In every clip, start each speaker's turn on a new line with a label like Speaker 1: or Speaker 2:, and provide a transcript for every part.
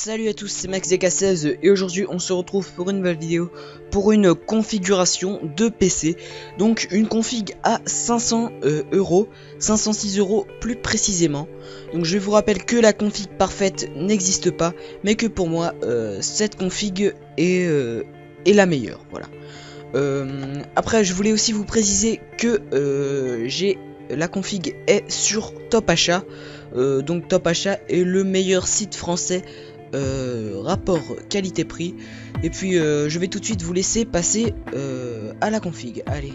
Speaker 1: Salut à tous, c'est MaxDK16 et aujourd'hui on se retrouve pour une nouvelle vidéo pour une configuration de PC. Donc une config à 500 euros, 506 euros plus précisément. Donc je vous rappelle que la config parfaite n'existe pas, mais que pour moi cette config est la meilleure. Voilà. Après je voulais aussi vous préciser que la config est sur Top Achat. Donc Top Achat est le meilleur site français rapport qualité-prix. Et puis je vais tout de suite vous laisser passer à la config. Allez.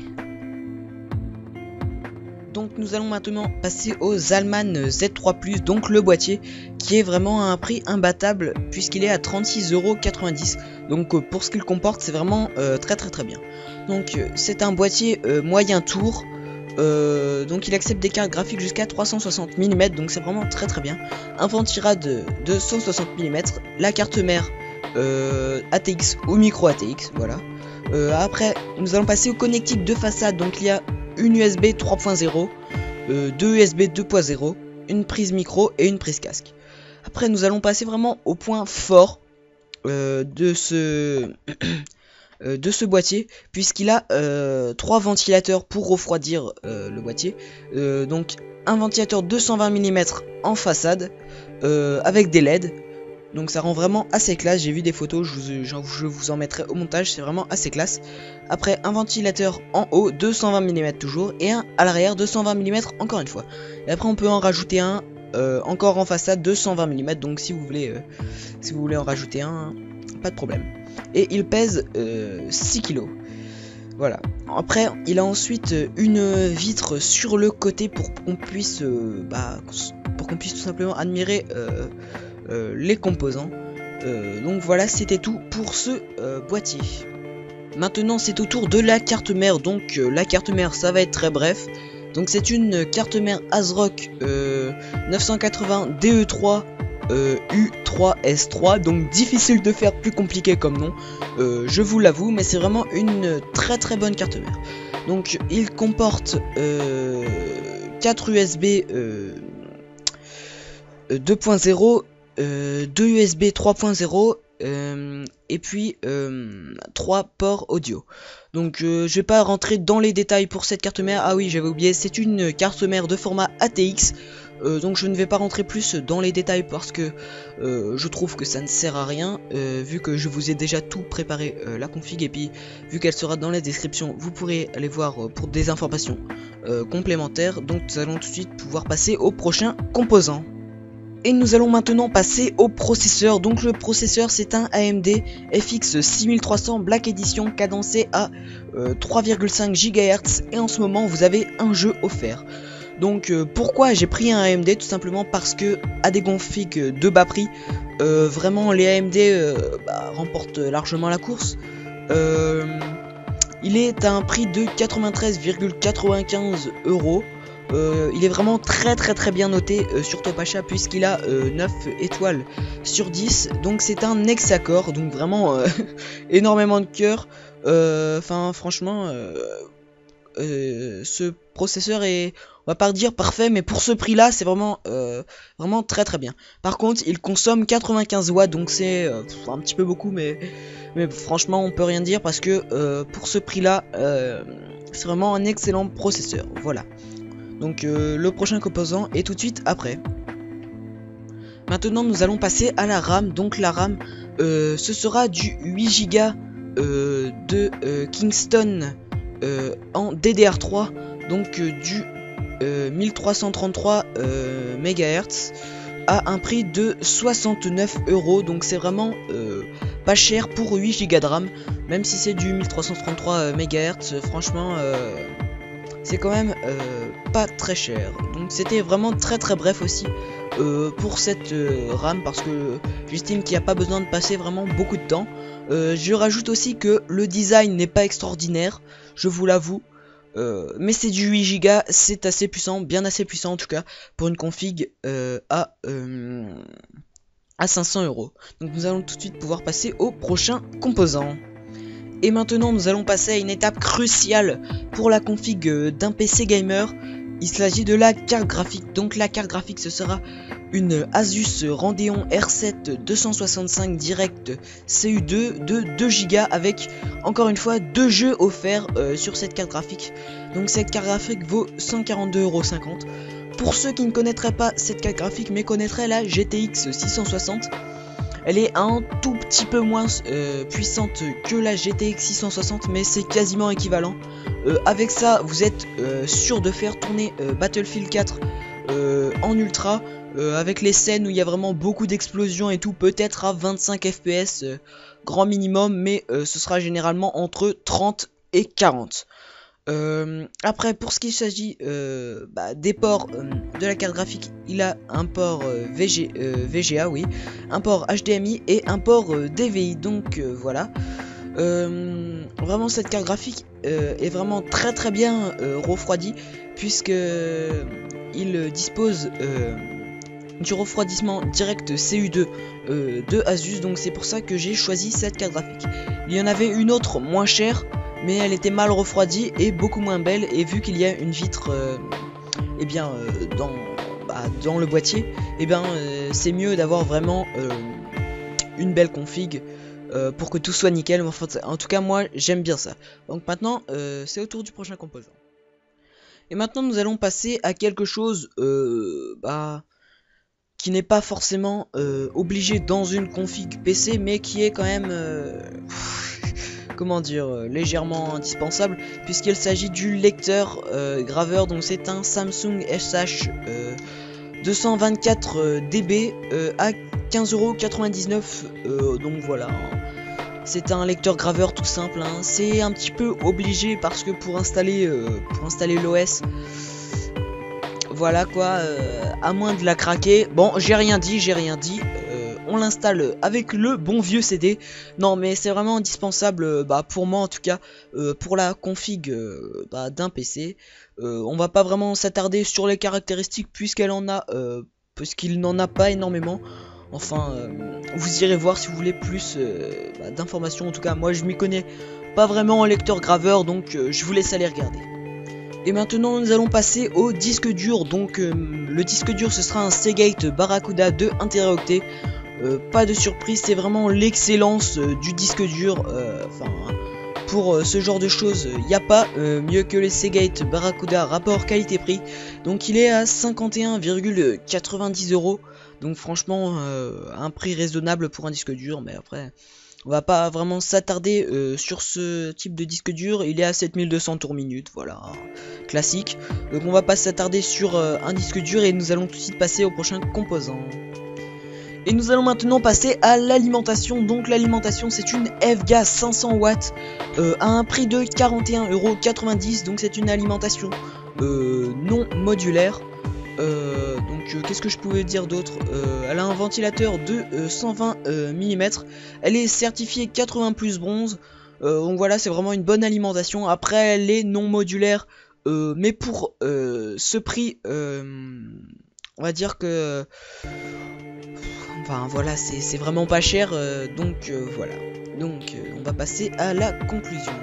Speaker 1: Donc nous allons maintenant passer aux Zalman Z3+, donc le boîtier qui est vraiment à un prix imbattable puisqu'il est à 36,90 €. Donc pour ce qu'il comporte, c'est vraiment très bien. Donc c'est un boîtier moyen tour. Donc il accepte des cartes graphiques jusqu'à 360 mm, donc c'est vraiment très bien. Un ventirad de 160 mm, la carte mère ATX ou micro ATX, voilà. Après nous allons passer au connectique de façade, donc il y a une USB 3.0, deux USB 2.0, une prise micro et une prise casque. Après nous allons passer vraiment au point fort de ce boîtier, puisqu'il a 3 ventilateurs pour refroidir le boîtier. Donc un ventilateur 220 mm en façade avec des LED. Donc ça rend vraiment assez classe. J'ai vu des photos, je vous en mettrai au montage, c'est vraiment assez classe. Après un ventilateur en haut 220 mm toujours, et un à l'arrière 220 mm encore une fois. Et après on peut en rajouter un encore en façade 220 mm. Donc si vous voulez en rajouter un, pas de problème. Et il pèse 6 kg. Voilà. Après, il a ensuite une vitre sur le côté pour qu'on puisse, tout simplement admirer les composants. Donc voilà, c'était tout pour ce boîtier. Maintenant, c'est au tour de la carte mère. Donc la carte mère, ça va être très bref. Donc c'est une carte mère ASRock 980 DE3 U3S3, donc difficile de faire plus compliqué comme nom, je vous l'avoue, mais c'est vraiment une très bonne carte mère. Donc il comporte 4 USB 2.0, 2 USB 3.0 et puis 3 ports audio. Donc je vais pas rentrer dans les détails pour cette carte mère. Ah oui, j'avais oublié, c'est une carte mère de format ATX. Donc je ne vais pas rentrer plus dans les détails parce que je trouve que ça ne sert à rien, vu que je vous ai déjà tout préparé la config, et puis vu qu'elle sera dans la description, vous pourrez aller voir pour des informations complémentaires. Donc nous allons tout de suite pouvoir passer au prochain composant. Et nous allons maintenant passer au processeur. Donc le processeur, c'est un AMD FX 6300 Black Edition cadencé à 3,5 GHz, et en ce moment vous avez un jeu offert. Donc pourquoi j'ai pris un AMD? Tout simplement parce que à des configs de bas prix, vraiment les AMD remportent largement la course. Il est à un prix de 93,95 €. Il est vraiment très bien noté sur Top Achat, puisqu'il a 9 étoiles sur 10. Donc c'est un Hexacore, donc vraiment énormément de cœur. Enfin franchement, ce processeur est, on va pas dire parfait, mais pour ce prix là c'est vraiment très bien. Par contre il consomme 95 watts, donc c'est un petit peu beaucoup, mais franchement on peut rien dire parce que pour ce prix là c'est vraiment un excellent processeur. Voilà. Donc le prochain composant est tout de suite après. Maintenant nous allons passer à la RAM. Donc la RAM ce sera du 8 Go de Kingston en DDR3, donc du 1333 MHz à un prix de 69 €. Donc c'est vraiment pas cher pour 8 Go de RAM, même si c'est du 1333 MHz. Franchement c'est quand même pas très cher. Donc c'était vraiment très bref aussi pour cette RAM, parce que j'estime qu'il n'y a pas besoin de passer vraiment beaucoup de temps. Je rajoute aussi que le design n'est pas extraordinaire, je vous l'avoue, mais c'est du 8 Go, c'est assez puissant, bien assez puissant en tout cas, pour une config à 500 €. Donc nous allons tout de suite pouvoir passer au prochain composant. Et maintenant nous allons passer à une étape cruciale pour la config d'un PC gamer. Il s'agit de la carte graphique. Donc la carte graphique, ce sera une Asus Radeon R7 265 Direct CU2 de 2 Go avec encore une fois 2 jeux offerts sur cette carte graphique. Donc cette carte graphique vaut 142,50 €. Pour ceux qui ne connaîtraient pas cette carte graphique mais connaîtraient la GTX 660, elle est un tout petit peu moins puissante que la GTX 660, mais c'est quasiment équivalent. Avec ça, vous êtes sûr de faire tourner Battlefield 4 en ultra, avec les scènes où il y a vraiment beaucoup d'explosions et tout, peut-être à 25 FPS grand minimum, mais ce sera généralement entre 30 et 40. Après, pour ce qui s'agit des ports de la carte graphique, il a un port VGA, oui, un port HDMI et un port DVI. Donc voilà, vraiment cette carte graphique est vraiment très bien refroidie, puisque il dispose du refroidissement direct CU2 de Asus. Donc c'est pour ça que j'ai choisi cette carte graphique. Il y en avait une autre moins chère, mais elle était mal refroidie et beaucoup moins belle, et vu qu'il y a une vitre dans le boîtier, c'est mieux d'avoir vraiment une belle config pour que tout soit nickel. Enfin, en tout cas moi j'aime bien ça. Donc maintenant c'est au tour du prochain composant. Et maintenant nous allons passer à quelque chose qui n'est pas forcément obligé dans une config PC, mais qui est quand même comment dire, légèrement indispensable, puisqu'il s'agit du lecteur graveur. Donc c'est un Samsung SH 224 dB à 15,99 €. Donc voilà, c'est un lecteur graveur tout simple, hein. C'est un petit peu obligé parce que pour installer l'OS, voilà quoi, à moins de la craquer. Bon, j'ai rien dit. On l'installe avec le bon vieux CD. Non, mais c'est vraiment indispensable, pour moi en tout cas, pour la config d'un PC. On va pas vraiment s'attarder sur les caractéristiques puisqu'il n'en a pas énormément. Enfin, vous irez voir si vous voulez plus d'informations. En tout cas, moi je m'y connais pas vraiment en lecteur graveur, donc je vous laisse aller regarder. Et maintenant nous allons passer au disque dur. Donc le disque dur, ce sera un Seagate Barracuda de 1 Teraoctet. Pas de surprise, c'est vraiment l'excellence du disque dur. Pour ce genre de choses, il n'y a pas mieux que les Seagate Barracuda rapport qualité-prix. Donc il est à 51,90 €. Donc franchement, un prix raisonnable pour un disque dur. Mais après, on va pas vraiment s'attarder sur ce type de disque dur. Il est à 7200 tours minute, voilà, classique. Donc on va pas s'attarder sur un disque dur, et nous allons tout de suite passer au prochain composant. Et nous allons maintenant passer à l'alimentation. Donc l'alimentation, c'est une FGA 500 watts à un prix de 41,90 €. Donc c'est une alimentation non modulaire. Qu'est-ce que je pouvais dire d'autre? Elle a un ventilateur de 120 mm. Elle est certifiée 80+ bronze. Donc voilà, c'est vraiment une bonne alimentation. Après, elle est non modulaire, mais pour ce prix, on va dire que enfin voilà, c'est vraiment pas cher. Voilà. Donc on va passer à la conclusion.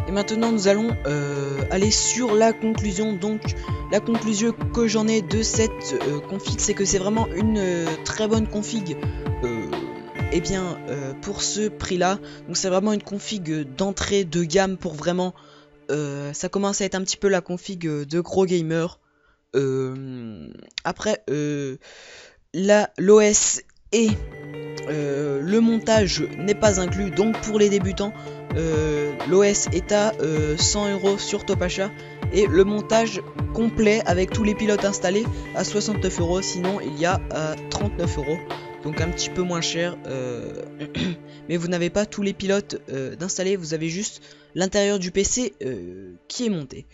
Speaker 1: Et maintenant nous allons aller sur la conclusion. Donc la conclusion que j'en ai de cette config, c'est que c'est vraiment une très bonne config pour ce prix là. Donc c'est vraiment une config d'entrée de gamme pour vraiment ça commence à être un petit peu la config de gros gamers. Après l'OS et le montage n'est pas inclus. Donc pour les débutants, l'OS est à 100 € sur Top Achat, et le montage complet avec tous les pilotes installés à 69 €. Sinon il y a à 39 €, donc un petit peu moins cher. Mais vous n'avez pas tous les pilotes d'installer, vous avez juste l'intérieur du PC qui est monté.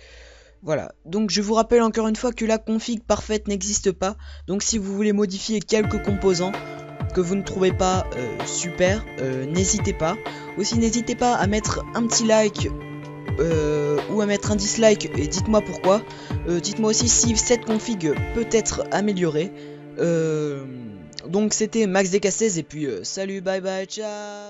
Speaker 1: Voilà, donc je vous rappelle encore une fois que la config parfaite n'existe pas. Donc si vous voulez modifier quelques composants que vous ne trouvez pas super, n'hésitez pas. Aussi n'hésitez pas à mettre un petit like ou à mettre un dislike, et dites-moi pourquoi. Dites-moi aussi si cette config peut être améliorée. Donc c'était Max DK16, et puis salut, bye bye, ciao.